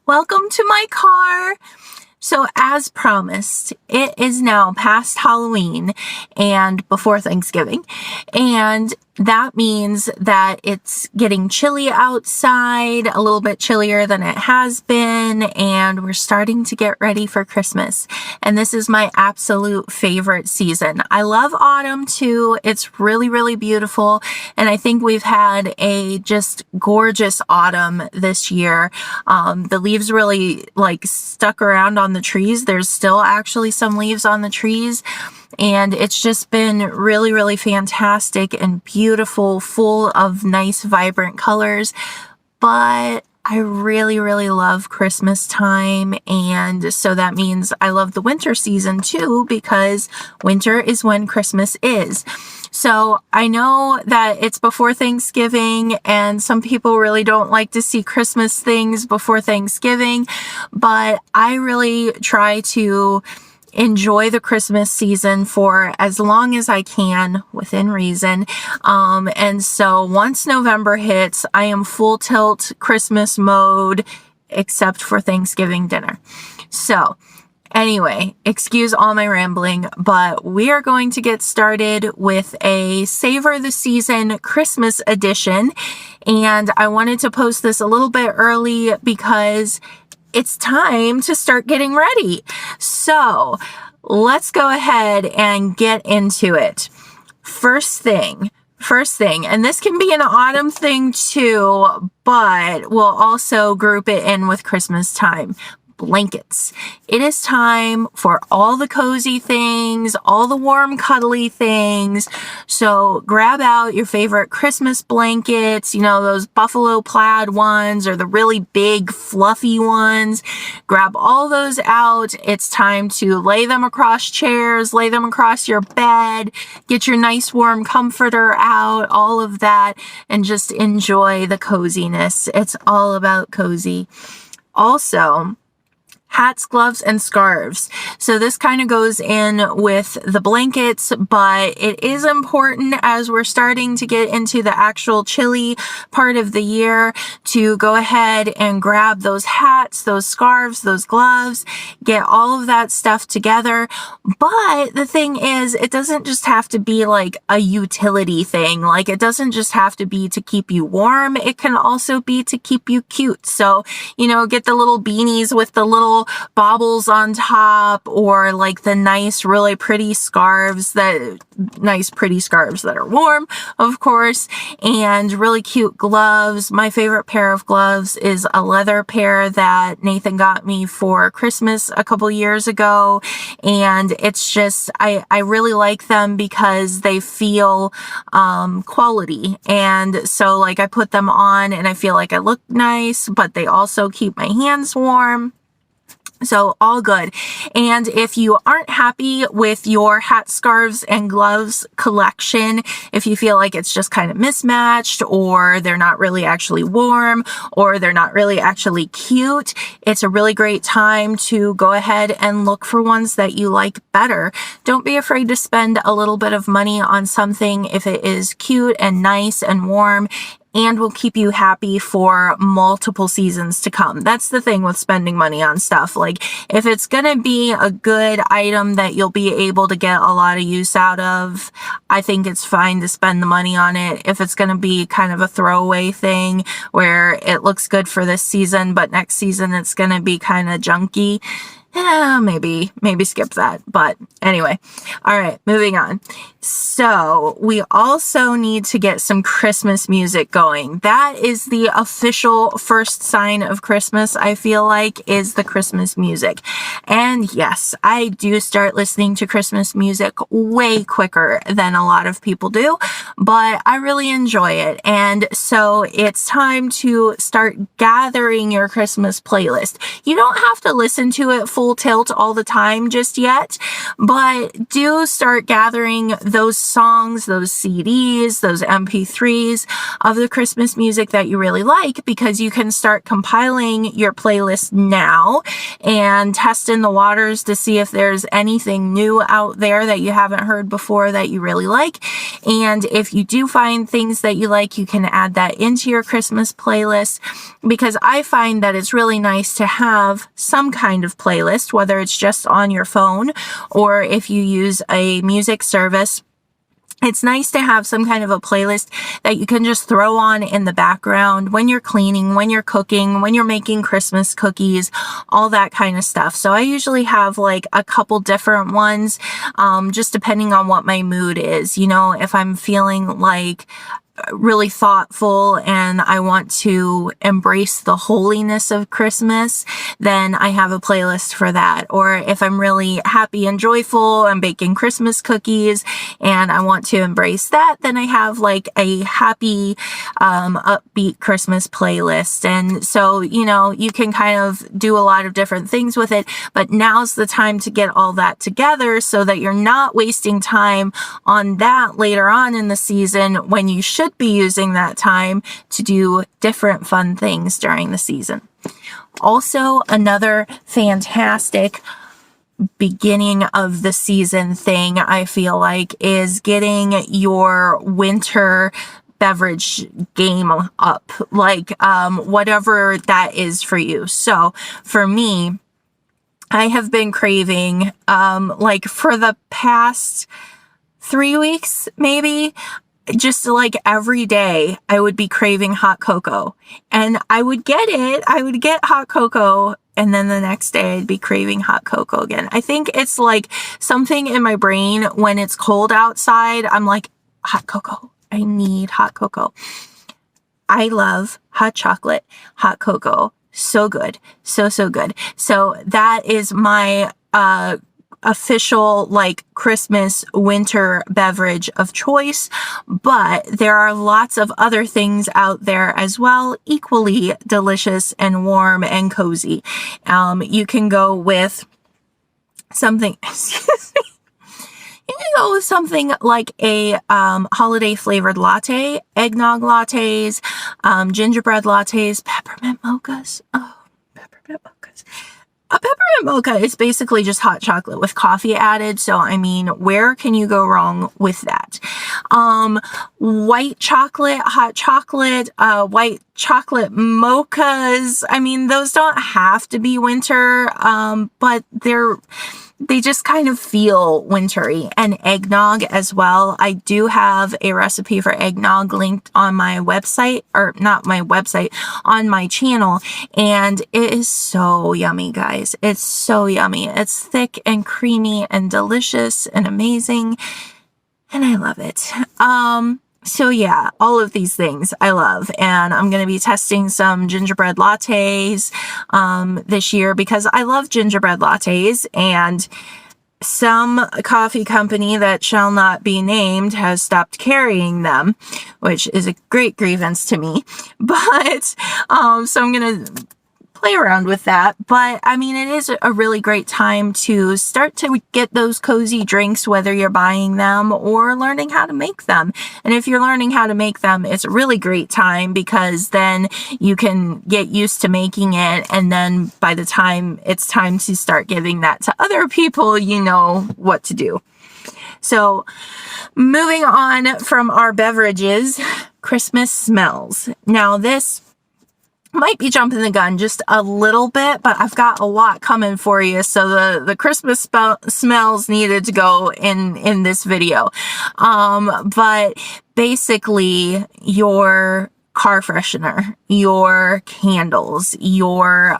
Welcome to my car. So as promised, it is now past Halloween and before Thanksgiving. And that means that it's getting chilly outside, a little bit chillier than it has been, and we're starting to get ready for Christmas. And this is my absolute favorite season. I love autumn too. It's really, really beautiful. And I think we've had a just gorgeous autumn this year. The leaves really stuck around on the trees. There's still actually some leaves on the trees. And it's just been really, really fantastic and beautiful, full of nice, vibrant colors. But I really, really love Christmas time. And so that means I love the winter season too, because winter is when Christmas is. So I know that it's before Thanksgiving and some people really don't like to see Christmas things before Thanksgiving, but I really try to enjoy the Christmas season for as long as I can within reason. And so once November hits, I am full tilt Christmas mode, except for Thanksgiving dinner. So anyway, excuse all my rambling, but we are going to get started with a Savor the Season Christmas edition. And I wanted to post this a little bit early because it's time to start getting ready. So let's go ahead and get into it. First thing, and this can be an autumn thing too, but we'll also group it in with Christmas time. Blankets. It is time for all the cozy things, all the warm, cuddly things. So grab out your favorite Christmas blankets, those buffalo plaid ones or the really big fluffy ones. Grab all those out. It's time to lay them across chairs, lay them across your bed, get your nice warm comforter out, all of that, and just enjoy the coziness. It's all about cozy. Also, hats, gloves, and scarves. So this kind of goes in with the blankets, but it is important as we're starting to get into the actual chilly part of the year to go ahead and grab those hats, those scarves, those gloves, get all of that stuff together. But the thing is, it doesn't just have to be like a utility thing. Like it doesn't just have to be to keep you warm. It can also be to keep you cute. So, get the little beanies with the little baubles on top, or like the nice, really pretty scarves that are warm, of course, and really cute gloves. My favorite pair of gloves is a leather pair that Nathan got me for Christmas a couple years ago. And it's just, I really like them because they feel, quality. And so I put them on and I feel like I look nice, but they also keep my hands warm. So all good. And if you aren't happy with your hat, scarves, and gloves collection, if you feel like it's just kind of mismatched, or they're not really actually warm, or they're not really actually cute, it's a really great time to go ahead and look for ones that you like better. Don't be afraid to spend a little bit of money on something if it is cute and nice and warm and will keep you happy for multiple seasons to come. That's the thing with spending money on stuff. If it's gonna be a good item that you'll be able to get a lot of use out of, I think it's fine to spend the money on it. If it's gonna be kind of a throwaway thing where it looks good for this season, but next season it's gonna be kind of junky, maybe skip that. But anyway, all right, moving on. So we also need to get some Christmas music going. That is the official first sign of Christmas, I feel like, is the Christmas music. And yes, I do start listening to Christmas music way quicker than a lot of people do, but I really enjoy it. And so it's time to start gathering your Christmas playlist. You don't have to listen to it full tilt all the time just yet, but do start gathering those songs, those CDs, those MP3s of the Christmas music that you really like, because you can start compiling your playlist now and testing the waters to see if there's anything new out there that you haven't heard before that you really like. And if you do find things that you like, you can add that into your Christmas playlist, because I find that it's really nice to have some kind of playlist, whether it's just on your phone or if you use a music service. It's nice to have some kind of a playlist that you can just throw on in the background when you're cleaning, when you're cooking, when you're making Christmas cookies, all that kind of stuff. So I usually have like a couple different ones, just depending on what my mood is. You know, if I'm feeling like really thoughtful and I want to embrace the holiness of Christmas, then I have a playlist for that. Or if I'm really happy and joyful and baking Christmas cookies and I want to embrace that, then I have like a happy, upbeat Christmas playlist. And so, you know, you can kind of do a lot of different things with it, but now's the time to get all that together so that you're not wasting time on that later on in the season when you should be using that time to do different fun things during the season. Also, another fantastic beginning of the season thing I feel like is getting your winter beverage game up, like whatever that is for you. So for me, I have been craving like for the past 3 weeks maybe, just like every day I would be craving hot cocoa, and I would get hot cocoa, and then the next day I'd be craving hot cocoa again. I think it's like something in my brain when it's cold outside, I'm like, hot cocoa. I need hot cocoa. I love hot chocolate, hot cocoa. So good. So good. So that is my, official like Christmas winter beverage of choice, but there are lots of other things out there as well, equally delicious and warm and cozy. You can go with something, excuse me. You can go with something like a holiday flavored latte, eggnog lattes, gingerbread lattes, peppermint mochas. Oh, peppermint mochas. A peppermint mocha is basically just hot chocolate with coffee added. So, I mean, where can you go wrong with that? White chocolate, hot chocolate, white chocolate mochas. I mean, those don't have to be winter, but they just kind of feel wintry. And eggnog as well. I do have a recipe for eggnog linked on my website, or not my website, on my channel. And it is so yummy, guys. It's so yummy. It's thick and creamy and delicious and amazing. And I love it. So yeah, all of these things I love, and I'm going to be testing some gingerbread lattes this year because I love gingerbread lattes, and some coffee company that shall not be named has stopped carrying them, which is a great grievance to me. But so I'm going to play around with that. But I mean, it is a really great time to start to get those cozy drinks, whether you're buying them or learning how to make them. And if you're learning how to make them, it's a really great time because then you can get used to making it. And then by the time it's time to start giving that to other people, you know what to do. So moving on from our beverages, Christmas smells. Now this might be jumping the gun just a little bit, but I've got a lot coming for you. So the Christmas smells needed to go in this video. But basically your car freshener, your candles, your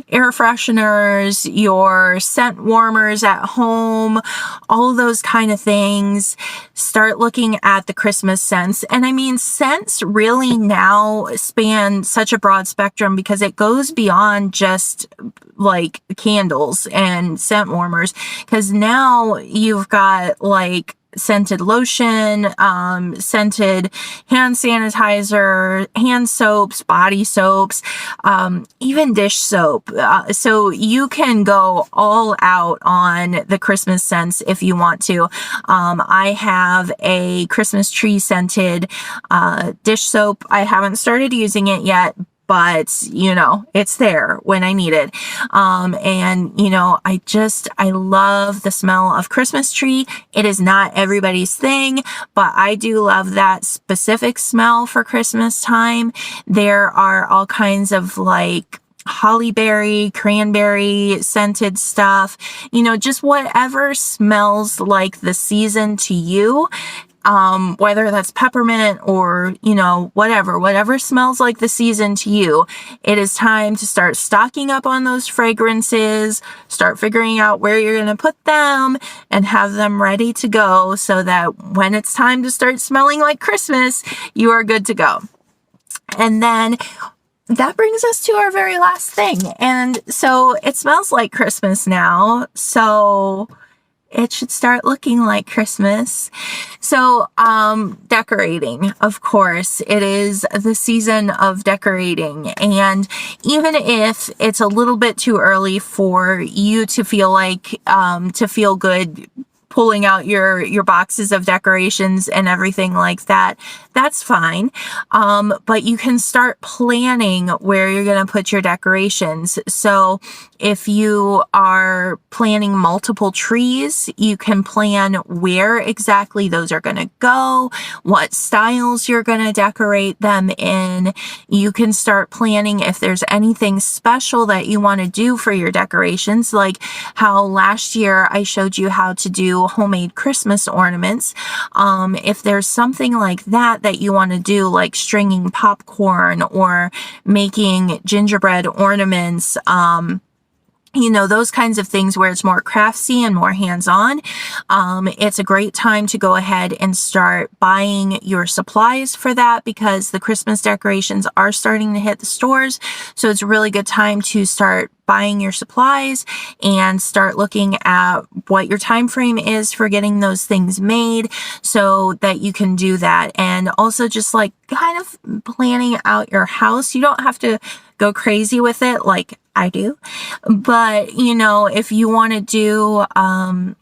air fresheners, your scent warmers at home, all those kind of things. Start looking at the Christmas scents. And I mean, scents really now span such a broad spectrum because it goes beyond just like candles and scent warmers. Because now you've got like scented lotion, scented hand sanitizer, hand soaps, body soaps, even dish soap. So you can go all out on the Christmas scents if you want to. I have a Christmas tree scented dish soap. I haven't started using it yet, but it's there when I need it. And I love the smell of Christmas tree. It is not everybody's thing, but I do love that specific smell for Christmas time. There are all kinds of like hollyberry, cranberry scented stuff, just whatever smells like the season to you. Whether that's peppermint or, whatever smells like the season to you, it is time to start stocking up on those fragrances, start figuring out where you're going to put them and have them ready to go so that when it's time to start smelling like Christmas, you are good to go. And then that brings us to our very last thing. And so it smells like Christmas now. So it should start looking like Christmas. So, decorating, of course, it is the season of decorating. And even if it's a little bit too early for you to feel like, to feel good pulling out your boxes of decorations and everything like that, that's fine. But you can start planning where you're going to put your decorations. So if you are planning multiple trees, you can plan where exactly those are going to go, what styles you're going to decorate them in. You can start planning if there's anything special that you want to do for your decorations, like how last year I showed you how to do homemade Christmas ornaments. If there's something like that you want to do, like stringing popcorn or making gingerbread ornaments, those kinds of things where it's more craftsy and more hands-on. It's a great time to go ahead and start buying your supplies for that because the Christmas decorations are starting to hit the stores. So it's a really good time to start buying your supplies and start looking at what your time frame is for getting those things made so that you can do that. And also just like kind of planning out your house. You don't have to go crazy with it like I do. But, if you want to do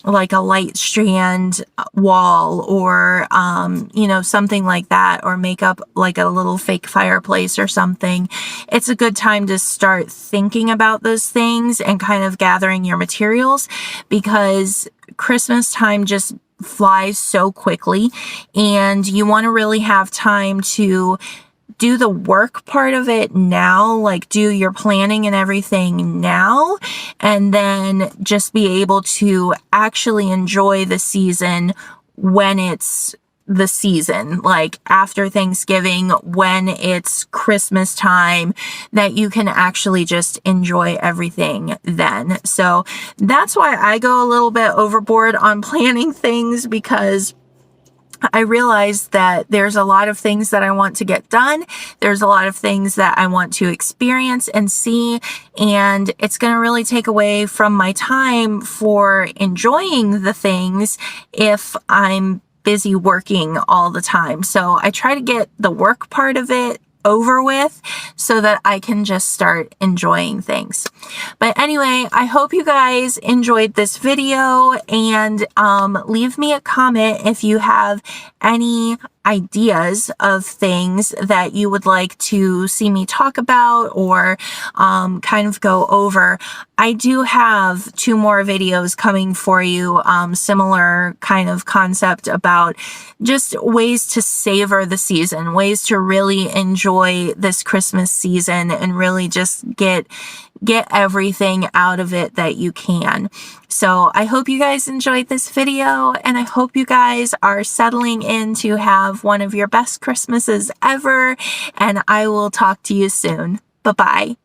like a light strand wall or, something like that, or make up like a little fake fireplace or something, it's a good time to start thinking about those things and kind of gathering your materials because Christmas time just flies so quickly and you want to really have time to do the work part of it now, like do your planning and everything now, and then just be able to actually enjoy the season when it's the season, like after Thanksgiving, when it's Christmas time, that you can actually just enjoy everything then. So that's why I go a little bit overboard on planning things because I realized that there's a lot of things that I want to get done. There's a lot of things that I want to experience and see, and it's going to really take away from my time for enjoying the things if I'm busy working all the time. So I try to get the work part of it over with so that I can just start enjoying things. But anyway, I hope you guys enjoyed this video and leave me a comment if you have any ideas of things that you would like to see me talk about or kind of go over. I do have 2 more videos coming for you, similar kind of concept about just ways to savor the season, ways to really enjoy this Christmas season and really just get everything out of it that you can. So I hope you guys enjoyed this video and I hope you guys are settling in to have one of your best Christmases ever, and I will talk to you soon. Bye-bye.